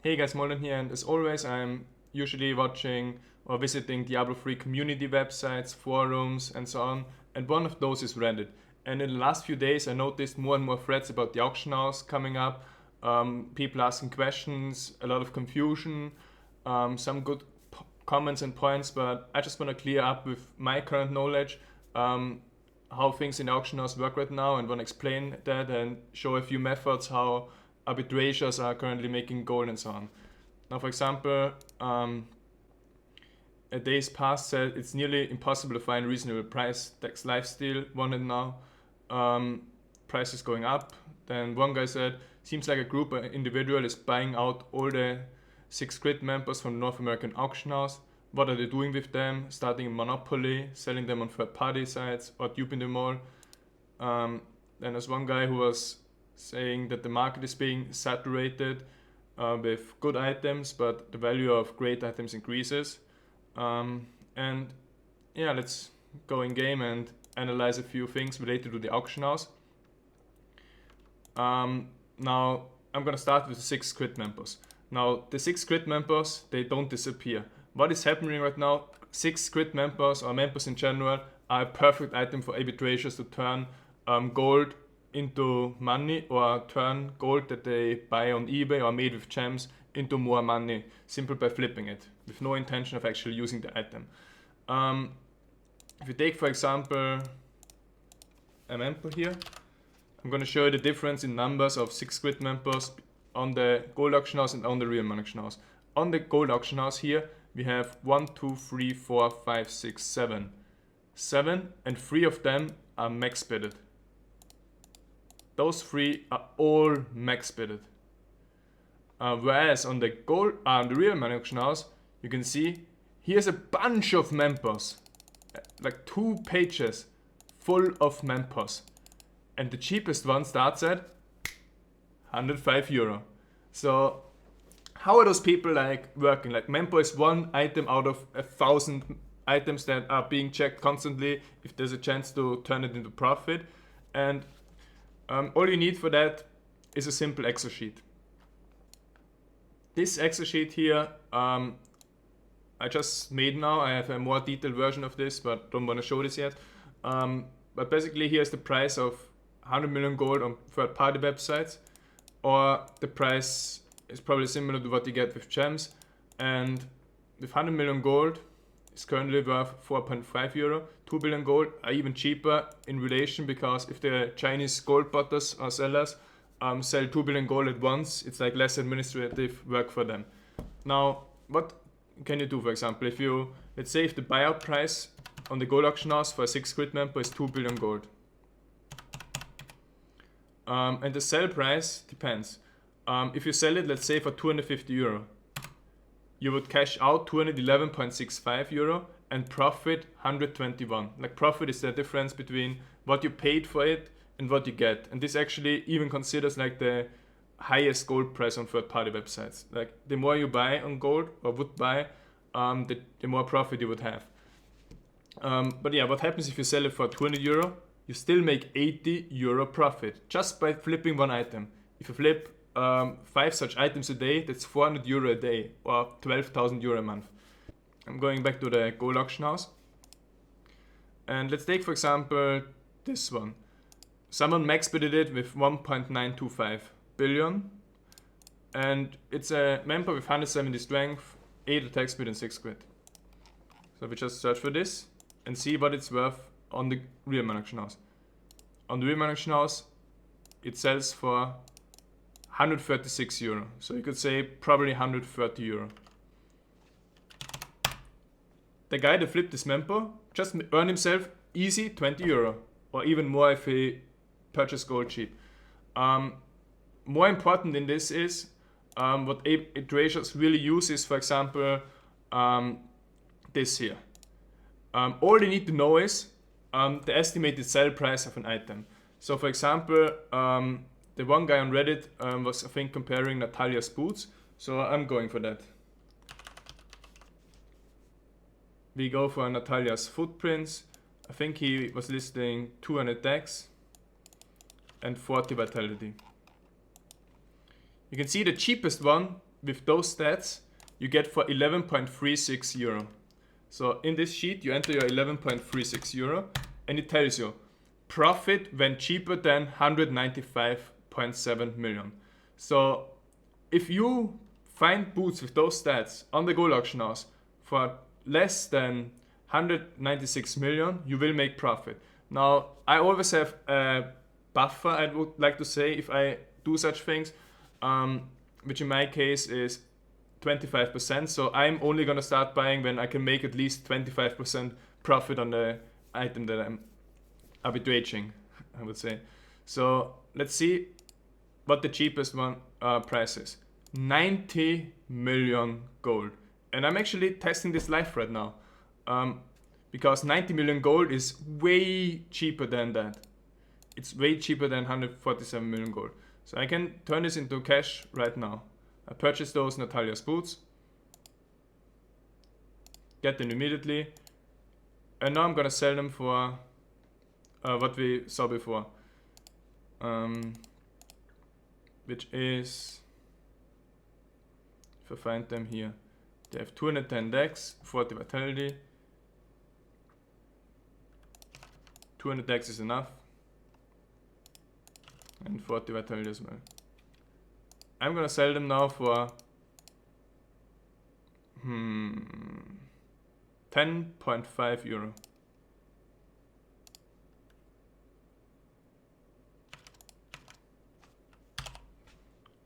Hey guys, Molden here, and as always, I'm usually watching or visiting Diablo 3 community websites, forums, and so on, and one of those is Reddit. And in the last few days, I noticed more and more threads about the auction house coming up, people asking questions, a lot of confusion, some good comments and points, but I just want to clear up with my current knowledge how things in the auction house work right now, and want to explain that and show a few methods how arbitragers are currently making gold and so on. Now, for example, a day's past said it's nearly impossible to find a reasonable price. Dex Lifesteal wanted now. Price is going up. Then one guy said, seems like a group or individual is buying out all the 6 grid members from the North American auction house. What are they doing with them? Starting a monopoly, selling them on third-party sites, or duping them all. Then there's one guy who was saying that the market is being saturated with good items, but the value of great items increases. And yeah, let's go in game and analyze a few things related to the auction house. Now, I'm gonna start with the 6 grid members. Now, the 6 grid members, they don't disappear. What is happening right now, 6 grid members or members in general are a perfect item for arbitragers to turn gold into money, or turn gold that they buy on eBay or made with gems into more money, simply by flipping it, with no intention of actually using the item. If you take, for example, a mempo here, I'm going to show you the difference in numbers of 6 grid members on the gold auction house and on the real money auction house. On the gold auction house here, we have 1, 2, 3, 4, 5, 6, 7. 7, and 3 of them are max bidded. Those 3 are all max bidded. Whereas on the the real money auction house, you can see here's a bunch of mempos, like 2 pages full of mempos, and the cheapest one starts at 105 euro. So how are those people like working? Like, mempo is one item out of 1,000 items that are being checked constantly if there's a chance to turn it into profit, and all you need for that is a simple Excel sheet. This Excel sheet here, I just made now. I have a more detailed version of this, but don't want to show this yet. But basically, here's the price of 100 million gold on third-party websites, or the price is probably similar to what you get with gems. And with 100 million gold, it's currently worth 4.5 euro. 2 billion gold are even cheaper in relation, because if the Chinese gold butters or sellers sell 2 billion gold at once, it's like less administrative work for them. Now, what can you do? For example, if you, let's say if the buyout price on the gold auction house for a 6 grid member is 2 billion gold. And the sell price depends. If you sell it, let's say for 250 euro, you would cash out 211.65 euro and profit 121. Like, profit is the difference between what you paid for it and what you get. And this actually even considers like the highest gold price on third-party websites. Like, the more you buy on gold or would buy, the more profit you would have. But yeah, what happens if you sell it for 200 euro? You still make 80 euro profit just by flipping one item. If you flip 5 such items a day, that's 400 euro a day, or 12,000 euro a month. I'm going back to the gold auction house, and let's take, for example, this one. Someone max bidded it with 1.925 billion, and it's a member with 170 strength, 8 attack speed, and 6 grit. So we just search for this and see what it's worth on the real money auction house. On the real money auction house, it sells for 136 euro. So you could say probably 130 euro. The guy that flipped this mempo just earned himself easy 20 euro, or even more if he purchased gold cheap. More important in this is what traders really use is, for example, this here. All they need to know is the estimated sell price of an item. So, for example, the one guy on Reddit was, I think, comparing Natalia's boots. So I'm going for that. We go for Natalia's footprints. I think he was listing 200 dex and 40 vitality. You can see the cheapest one with those stats, you get for 11.36 euro. So in this sheet, you enter your 11.36 euro, and it tells you profit when cheaper than 195.7 million. So if you find boots with those stats on the gold auction house for less than 196 million, you will make profit. Now, I always have a buffer, I would like to say, if I do such things, which in my case is 25%. So I'm only gonna start buying when I can make at least 25% profit on the item that I'm arbitraging, I would say. So let's see what the cheapest one price is. 90 million gold. And I'm actually testing this live right now. Because 90 million gold is way cheaper than that. It's way cheaper than 147 million gold. So I can turn this into cash right now. I purchase those Natalia's boots. Get them immediately. And now I'm gonna sell them for what we saw before. Which is, if I find them here, they have 210 dex, 40 vitality. 200 dex is enough. And 40 vitality as well. I'm gonna sell them now for 10.5 euro.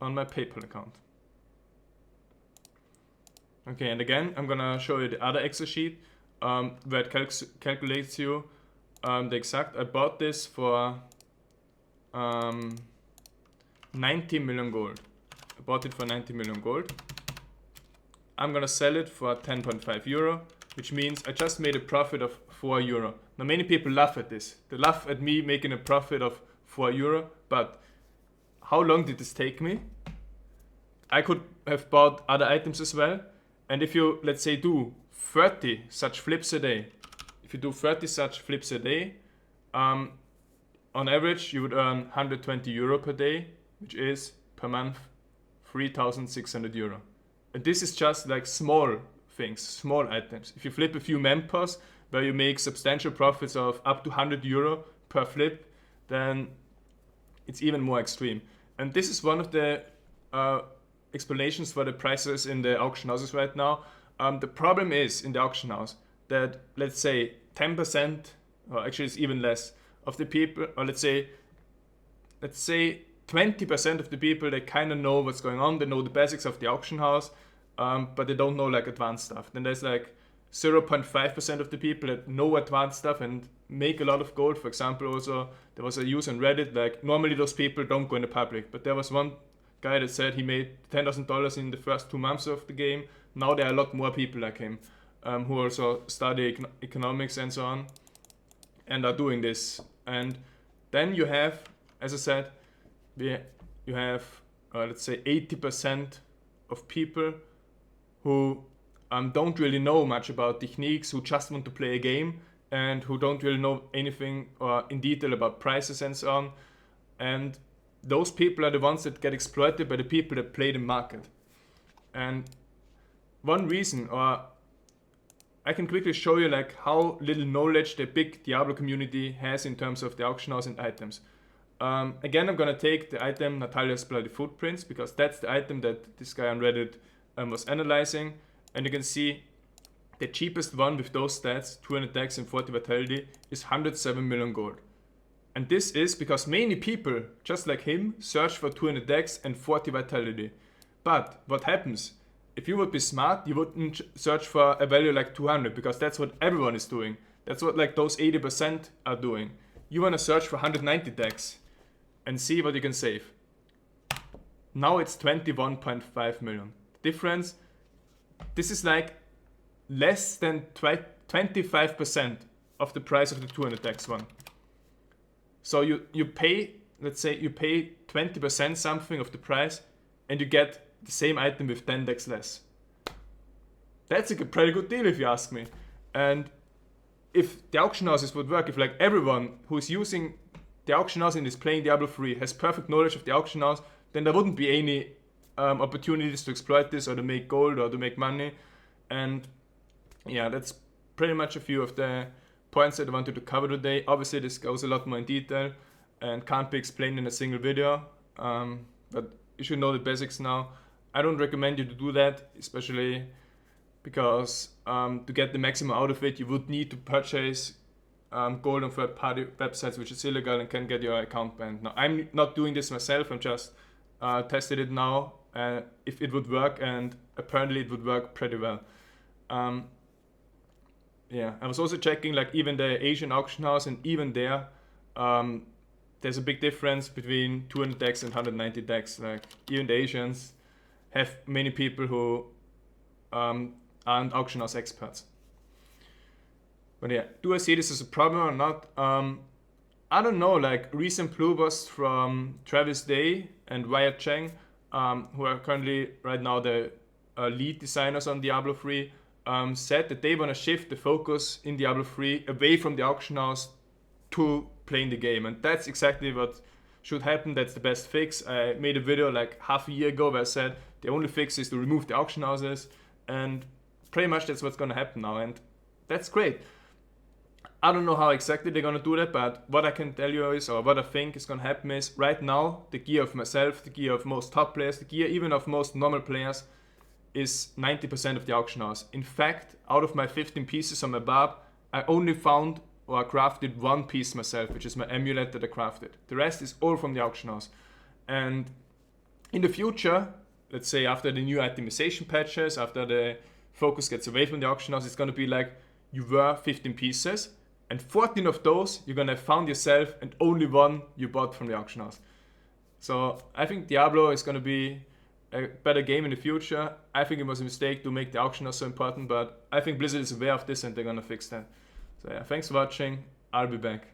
On my PayPal account. Okay, and again, I'm gonna show you the other Excel sheet where it calculates you the exact. I bought this for 90 million gold. I bought it for 90 million gold. I'm gonna sell it for 10.5 euro, which means I just made a profit of 4 euro. Now many people laugh at this. They laugh at me making a profit of 4 euro, but how long did this take me? I could have bought other items as well. And if you, let's say, do 30 such flips a day, if you do 30 such flips a day, on average, you would earn 120 euro per day, which is per month 3,600 euro. And this is just like small things, small items. If you flip a few mempos where you make substantial profits of up to 100 euro per flip, then it's even more extreme. And this is one of the explanations for the prices in the auction houses right now. The problem is in the auction house that, let's say, 10%, or actually it's even less, of the people, or let's say 20% of the people, they kind of know what's going on. They know the basics of the auction house, but they don't know like advanced stuff. Then there's like 0.5% of the people that know advanced stuff and make a lot of gold. For example, also there was a user on Reddit, like normally those people don't go in the public, but there was one guy that said he made $10,000 in the first 2 months of the game. Now there are a lot more people like him who also study economics and so on and are doing this. And then you have, as I said, you have let's say 80% of people who don't really know much about techniques, who just want to play a game and who don't really know anything or in detail about prices and so on. And those people are the ones that get exploited by the people that play the market. And one reason, or I can quickly show you like how little knowledge the big Diablo community has in terms of the auction house and items. Again, I'm gonna take the item Natalia's Bloody Footprints because that's the item that this guy on Reddit was analyzing. And you can see the cheapest one with those stats, 200 dex and 40 vitality, is 107 million gold. And this is because many people, just like him, search for 200 dex and 40 vitality. But what happens? If you would be smart, you wouldn't search for a value like 200 because that's what everyone is doing. That's what like those 80% are doing. You want to search for 190 dex and see what you can save. Now it's 21.5 million. Difference, this is like less than 25% of the price of the 200 dex one. So you pay, let's say you pay 20% something of the price and you get the same item with 10 dex less. That's a pretty good deal if you ask me. And if the auction houses would work, if like everyone who's using the auction house and is playing Diablo 3 has perfect knowledge of the auction house, then there wouldn't be any opportunities to exploit this or to make gold or to make money. And yeah, that's pretty much a few of the points that I wanted to cover today. Obviously, this goes a lot more in detail and can't be explained in a single video, but you should know the basics now. I don't recommend you to do that, especially because to get the maximum out of it, you would need to purchase gold on third-party websites, which is illegal and can get your account banned. Now, I'm not doing this myself. I'm just tested it now if it would work, and apparently it would work pretty well. Yeah, I was also checking like even the Asian auction house, and even there, there's a big difference between 200 DEX and 190 DEX. Like even the Asians have many people who aren't auction house experts. But yeah, do I see this as a problem or not? I don't know, like recent blue posts from Travis Day and Wyatt Cheng, who are currently right now the lead designers on Diablo 3, said that they want to shift the focus in Diablo 3 away from the auction house to playing the game. And that's exactly what should happen. That's the best fix. I made a video like half a year ago where I said the only fix is to remove the auction houses, and pretty much that's what's going to happen now, and that's great. I don't know how exactly they're going to do that, but what I can tell you is, or what I think is going to happen is, right now, the gear of myself, the gear of most top players, the gear even of most normal players is 90% of the auction house. In fact, out of my 15 pieces on my barb, I only found or crafted one piece myself, which is my amulet that I crafted. The rest is all from the auction house. And in the future, let's say after the new itemization patches, after the focus gets away from the auction house, it's going to be like you were 15 pieces, and 14 of those you're going to have found yourself, and only one you bought from the auction house. So I think Diablo is going to be a better game in the future. I think it was a mistake to make the auction house so important, but I think Blizzard is aware of this and they're going to fix that. So yeah, thanks for watching. I'll be back.